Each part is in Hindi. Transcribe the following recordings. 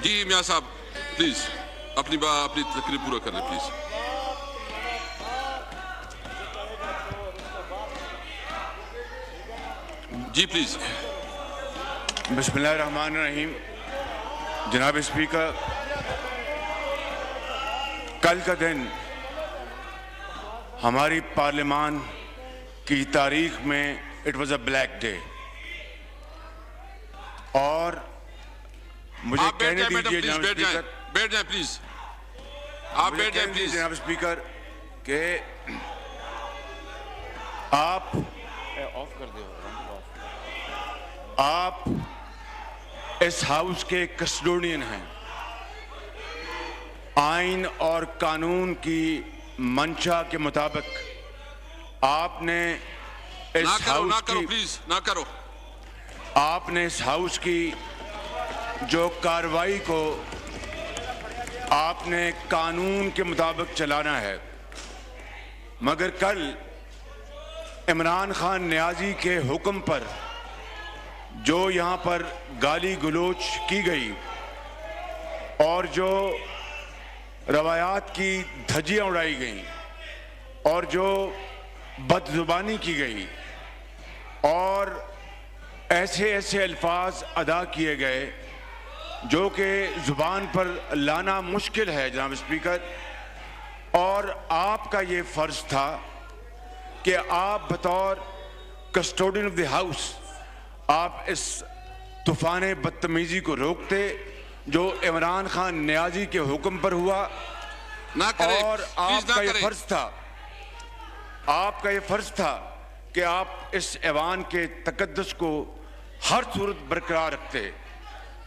जी मियां साहब प्लीज अपनी तकरीर पूरा कर लें प्लीज। Ji please. बिस्मिल्लाहिर्रहमानिर्रहीम। जनाब स्पीकर, कल का दिन हमारी पार्लियामान की तारीख में it was a black day. और मुझे कहने दीजिए जनाब स्पीकर, बैठ जाए प्लीज, आप बैठ जाए प्लीज जनाब स्पीकर के आप ऑफ कर दो। आप इस हाउस के कस्टोडियन हैं। आइन और कानून की मंशा के मुताबिक आपने इस हाउस की प्लीज ना करो। आपने इस हाउस की जो कार्रवाई को आपने कानून के मुताबिक चलाना है, मगर कल इमरान खान नियाजी के हुक्म पर जो यहाँ पर गाली गलोच की गई और जो रवायात की धज्जियाँ उड़ाई गईं और जो बदजुबानी की गई और ऐसे ऐसे अल्फाज अदा किए गए जो कि ज़ुबान पर लाना मुश्किल है जनाब स्पीकर। और आपका ये फ़र्ज़ था कि आप बतौर कस्टोडियन ऑफ द हाउस आप इस तूफ़ान बदतमीज़ी को रोकते जो इमरान खान नियाजी के हुक्म पर हुआ। ना करें, और आपका ये फ़र्ज़ था, आपका ये फ़र्ज़ था कि आप इस ऐवान के तकद्दुस को हर सूरत बरकरार रखते,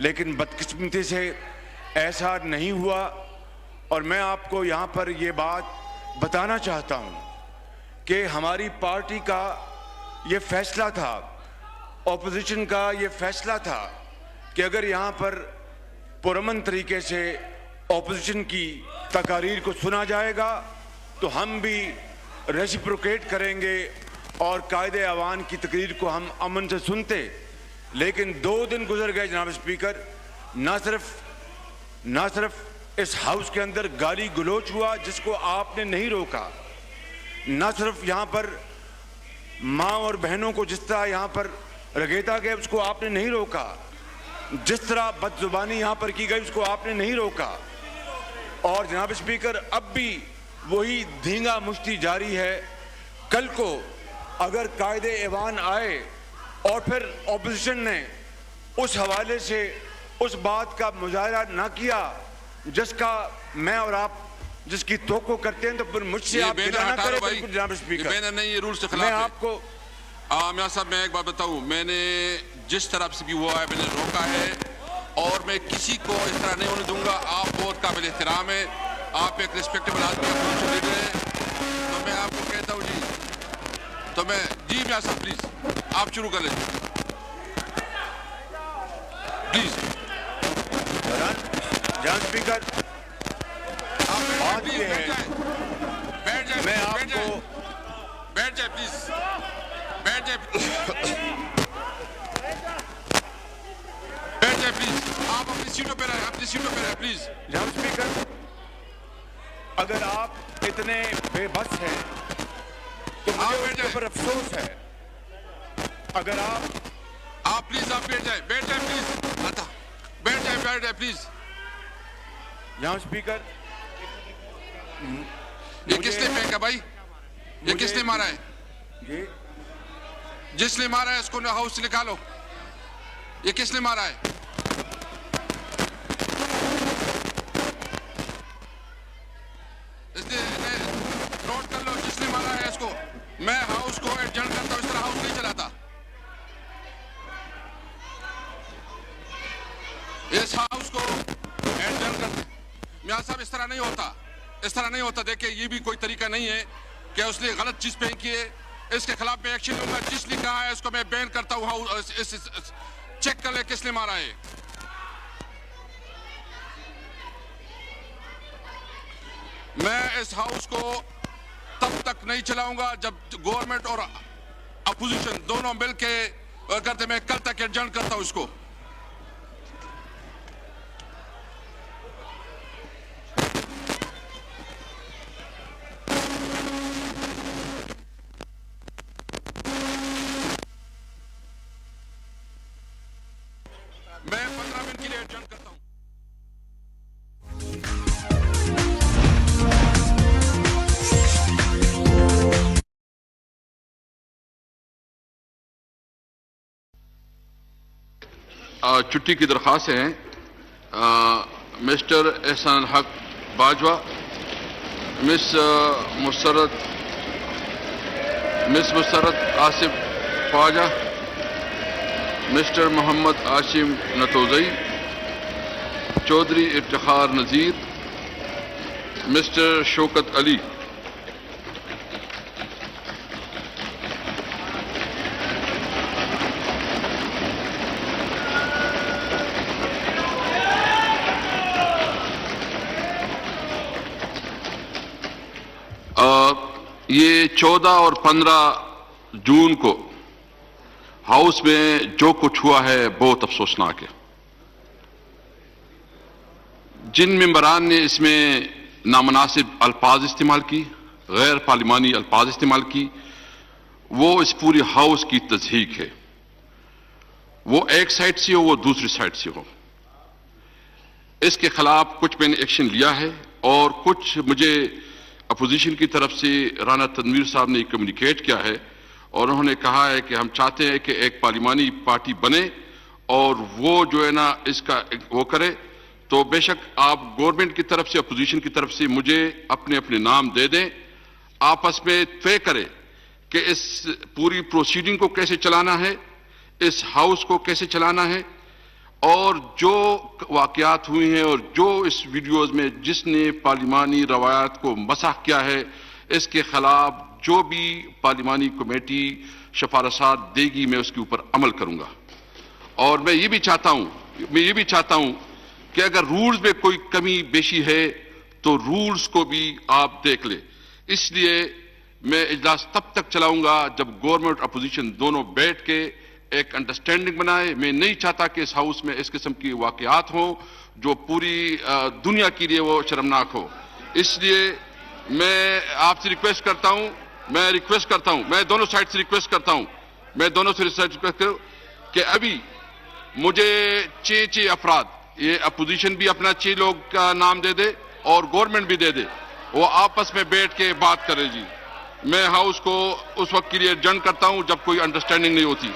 लेकिन बदकिस्मती से ऐसा नहीं हुआ। और मैं आपको यहाँ पर ये बात बताना चाहता हूँ कि हमारी पार्टी का ये फैसला था, ऑपोजिशन का ये फैसला था कि अगर यहाँ पर पुरअमन तरीके से ऑपोजिशन की तकारीर को सुना जाएगा तो हम भी रेसिप्रोकेट करेंगे और कायदे अवान की तकरीर को हम अमन से सुनते। लेकिन 2 दिन गुजर गए जनाब स्पीकर, ना सिर्फ इस हाउस के अंदर गाली गलोच हुआ जिसको आपने नहीं रोका, ना सिर्फ यहाँ पर माँ और बहनों को जिस तरह यहाँ पर रगेता गया उसको आपने नहीं रोका, जिस तरह बदजुबानी यहाँ पर की गई उसको आपने नहीं रोका। और जनाब स्पीकर अब भी वही धींगा मुश्ती जारी है। कल को अगर कायदे ऐवान आए और फिर ऑपोजिशन ने उस हवाले से उस बात का मुजाहरा ना किया जिसका मैं और आप जिसकी तोको करते हैं, तो फिर मुझसे आप गिला ना करें जनाब स्पीकर। नहीं, ये रूल से खिलाफ मैं है। आपको मियां साहब मैं एक बात बताऊं, मैंने जिस तरफ से भी हुआ है मैंने रोका है और मैं किसी को इस तरह नहीं होने दूंगा। आप बहुत काबिल एहतराम है, आप एक रिस्पेक्टेबल आदमी हैं, तो मैं आपको कहता हूँ जी, तो मैं जी मियां साहब प्लीज आप शुरू कर लीजिए प्लीज। जनाब स्पीकर आप बात ये है, बैठ जाए, मैं आपको बैठ जाए प्लीज, बैठ जाए प्लीज, आप अपनी सीटों पे रहे प्लीज। जनाब स्पीकर, अगर आप इतने बेबस हैं तो मुझे उसके ऊपर अफसोस है। अगर आप प्लीज आप बैठ जाए प्लीज, आता बैठ जाए प्लीज। जनाब स्पीकर, ये किसने फेंका भाई, ये किसने मारा है? ये जिसने मारा है उसको हाउस से निकालो। ये किसने मारा है? नोट कर लो जिसने मारा है इसको। मैं हाउस को एडजर्न करता हूं, इस तरह हाउस नहीं चलाता। इस हाउस को एडजर्न करते मियां साहब, इस तरह नहीं होता, इस तरह नहीं होता। देखिए ये भी कोई तरीका नहीं है कि उसने गलत चीज फेंकी है, इसके खिलाफ मैं एक्शन लूंगा। जिसने कहा है इसको मैं बैन करता हूं। चेक कर ले किसने मारा है। मैं इस हाउस को तब तक नहीं चलाऊंगा जब गवर्नमेंट और अपोजिशन दोनों मिलके करते। मैं कल तक एडजर्न करता हूं इसको। छुट्टी की दरख्वास्त हैं। मिस्टर एहसान हक बाजवा, मिस मुसरत आसिफ ख्वाजा, मिस्टर मोहम्मद आशिम नतोजई, चौधरी इफ्तिखार नज़ीर, मिस्टर शौकत अली। ये 14 और 15 जून को हाउस में जो कुछ हुआ है बहुत अफसोसनाक है। जिन मेंबरान ने इसमें नामनासिब अल्फाज इस्तेमाल की, गैर पार्लिमानी अल्फाज इस्तेमाल की, वो इस पूरी हाउस की तज़हीक है। वो एक साइड से हो, वो दूसरी साइड से हो। इसके खिलाफ कुछ मैंने एक्शन लिया है और कुछ मुझे अपोजिशन की तरफ से राना तनवीर साहब ने कम्युनिकेट किया है और उन्होंने कहा है कि हम चाहते हैं कि एक पार्लिमानी पार्टी बने और वो जो है ना इसका वो करे। तो बेशक आप गवर्नमेंट की तरफ से, अपोजिशन की तरफ से मुझे अपने अपने नाम दे दें, आपस में तय करें कि इस पूरी प्रोसीडिंग को कैसे चलाना है, इस हाउस को कैसे चलाना है, और जो वाकयात हुई हैं और जो इस वीडियोस में जिसने पार्लिमानी रवायात को मसख किया है, इसके खिलाफ जो भी पार्लिमानी कमेटी सिफारिशात देगी मैं उसके ऊपर अमल करूंगा। और मैं ये भी चाहता हूं कि अगर रूल्स में कोई कमी बेशी है तो रूल्स को भी आप देख ले। इसलिए मैं इजलास तब तक चलाऊंगा जब गवर्नमेंट अपोजिशन दोनों बैठ के एक अंडरस्टैंडिंग बनाए। मैं नहीं चाहता कि इस हाउस में इस किस्म की वाकयात हो जो पूरी दुनिया के लिए वो शर्मनाक हो। इसलिए मैं आपसे रिक्वेस्ट करता हूं, मैं दोनों साइड से रिक्वेस्ट करता हूं कि अभी मुझे 6 अफराद, ये अपोजिशन भी अपना 6 लोग का नाम दे दे और गवर्नमेंट भी दे दे, वो आपस में बैठ के बात करे जी। मैं हाउस को उस वक्त के लिए एडजर्न करता हूं जब कोई अंडरस्टैंडिंग नहीं होती।